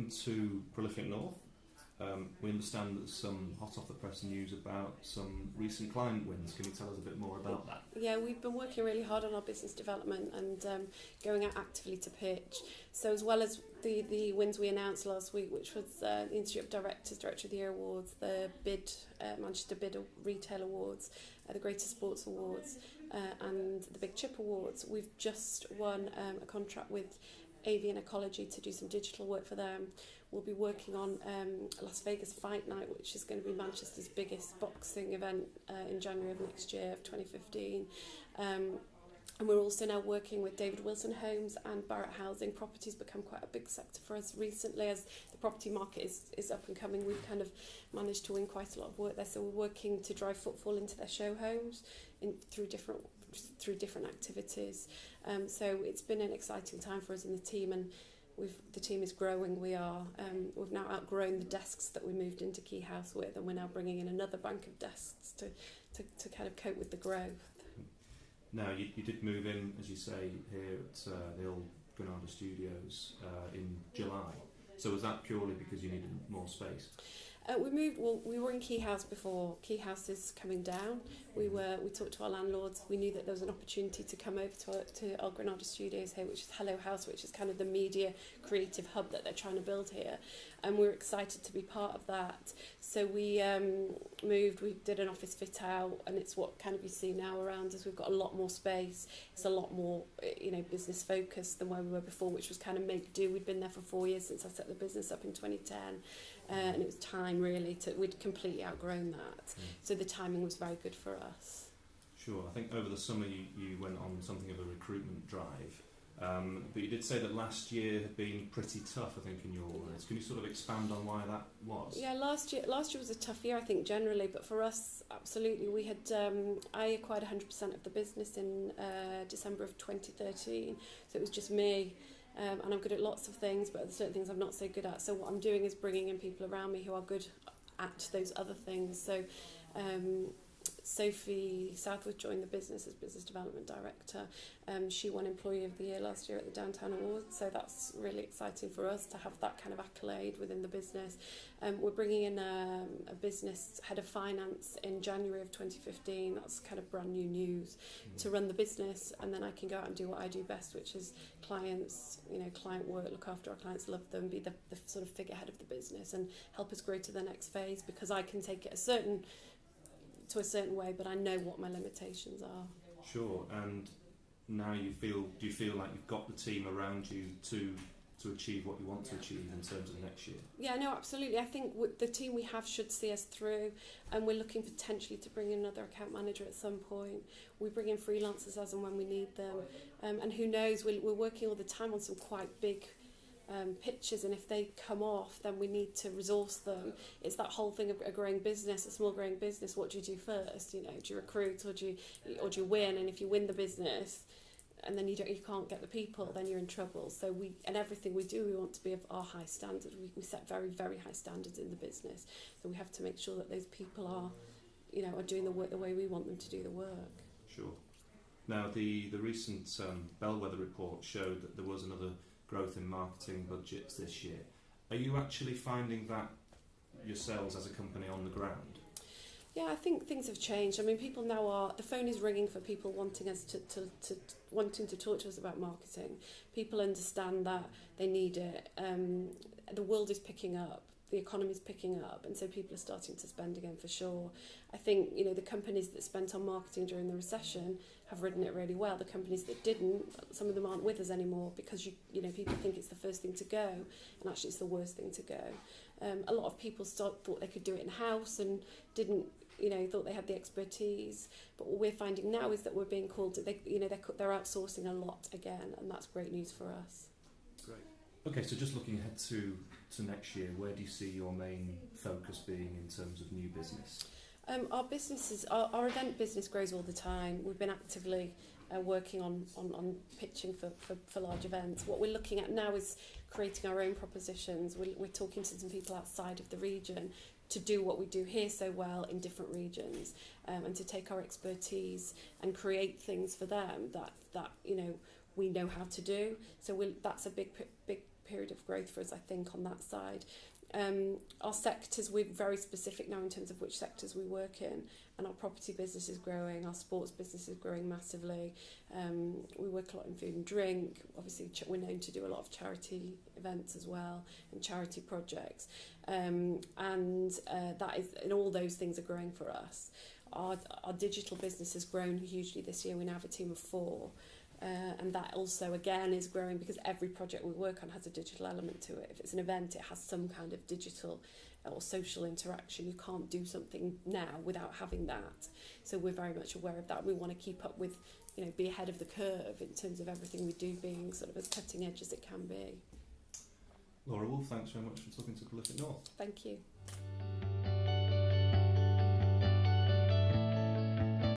welcome to Prolific North. We understand there's some hot off the press news about some recent client wins. Can you tell us a bit more about that? Yeah, we've been working really hard on our business development and going out actively to pitch. So as well as the wins we announced last week, which was the Institute of Directors Director of the Year Awards, the Manchester Bid Retail Awards, the Greater Sports Awards, and the Big Chip Awards, we've just won a contract with Avian Ecology to do some digital work for them. We'll be working on Las Vegas Fight Night, which is going to be Manchester's biggest boxing event in January of next year, of 2015. And we're also now working with David Wilson Homes and Barratt Housing. Property's become quite a big sector for us recently as the property market is up and coming. We've kind of managed to win quite a lot of work there. So we're working to drive footfall into their show homes through different activities. So it's been an exciting time for us in the team, and the team is growing. We've now outgrown the desks that we moved into Key House with, and we're now bringing in another bank of desks to kind of cope with the growth. Now, you did move in, as you say, here at the old Granada Studios in July. So was that purely because you needed more space? We were in Key House before. Key House is coming down. We talked to our landlords. We knew that there was an opportunity to come over to our Granada Studios here, which is Hello House, which is kind of the media creative hub that they're trying to build here. And we were excited to be part of that. So we moved, we did an office fit out, and it's what kind of you see now around us. We've got a lot more space. It's a lot more, business focused than where we were before, which was kind of make do. We'd been there for 4 years since I set the business up in 2010. And it was time really we'd completely outgrown that. So the timing was very good for us. Sure. I think over the summer you went on something of a recruitment drive. But you did say that last year had been pretty tough, I think, in your words. Can you sort of expand on why that was? Yeah, last year was a tough year, I think, generally. But for us, absolutely. We had I acquired 100% of the business in December of 2013. So it was just me. And I'm good at lots of things, but there's certain things I'm not so good at. So what I'm doing is bringing in people around me who are good at those other things. So Sophie Southwood joined the business as Business Development Director. She won Employee of the Year last year at the Downtown Awards, so that's really exciting for us to have that kind of accolade within the business. We're bringing in a business head of finance in January of 2015. That's kind of brand new news to run the business, and then I can go out and do what I do best, which is clients, client work, look after our clients, love them, be the sort of figurehead of the business and help us grow to the next phase, because I can take it a certain way, but I know what my limitations are. Sure. And now do you feel like you've got the team around you to achieve what you want to achieve in terms of next year? Yeah, no, absolutely. I think the team we have should see us through, and we're looking potentially to bring in another account manager at some point. We bring in freelancers as and when we need them, and who knows, we're working all the time on some quite big pitches, and if they come off, then we need to resource them. It's that whole thing of a growing business, a small growing business. What do you do first? Do you recruit or do you win? And if you win the business and then you can't get the people, then you're in trouble. So everything we do, we want to be of our high standard. We set very, very high standards in the business. So we have to make sure that those people are doing the work the way we want them to do the work. Sure. Now the recent Bellwether report showed that there was another growth in marketing budgets this year. Are you actually finding that yourselves as a company on the ground? Yeah, I think things have changed. I mean, people now the phone is ringing for people wanting us wanting to talk to us about marketing. People understand that they need it. The world is picking up. The economy is picking up, and so people are starting to spend again for sure. I think the companies that spent on marketing during the recession have ridden it really well. The companies that didn't, some of them aren't with us anymore because people think it's the first thing to go, and actually it's the worst thing to go. A lot of people thought they could do it in house and didn't. Thought they had the expertise, but what we're finding now is that we're being called. They're outsourcing a lot again, and that's great news for us. Great. Okay, so just looking ahead to next year, where do you see your main focus being in terms of new business? Our event business grows all the time. We've been actively working on pitching for large events. What we're looking at now is creating our own propositions. We're talking to some people outside of the region to do what we do here so well in different regions, and to take our expertise and create things for them that we know how to do. So that's a big period of growth for us, I think, on that side. Our sectors, we're very specific now in terms of which sectors we work in, and our property business is growing, our sports business is growing massively. We work a lot in food and drink. Obviously, we're known to do a lot of charity events as well and charity projects, and all those things are growing for us. Our digital business has grown hugely this year. We now have a team of 4. And that also, again, is growing because every project we work on has a digital element to it. If it's an event, it has some kind of digital or social interaction. You can't do something now without having that. So we're very much aware of that. We want to keep up with, be ahead of the curve in terms of everything we do being sort of as cutting edge as it can be. Laura Wolfe, thanks very much for talking to Prolific North. Thank you.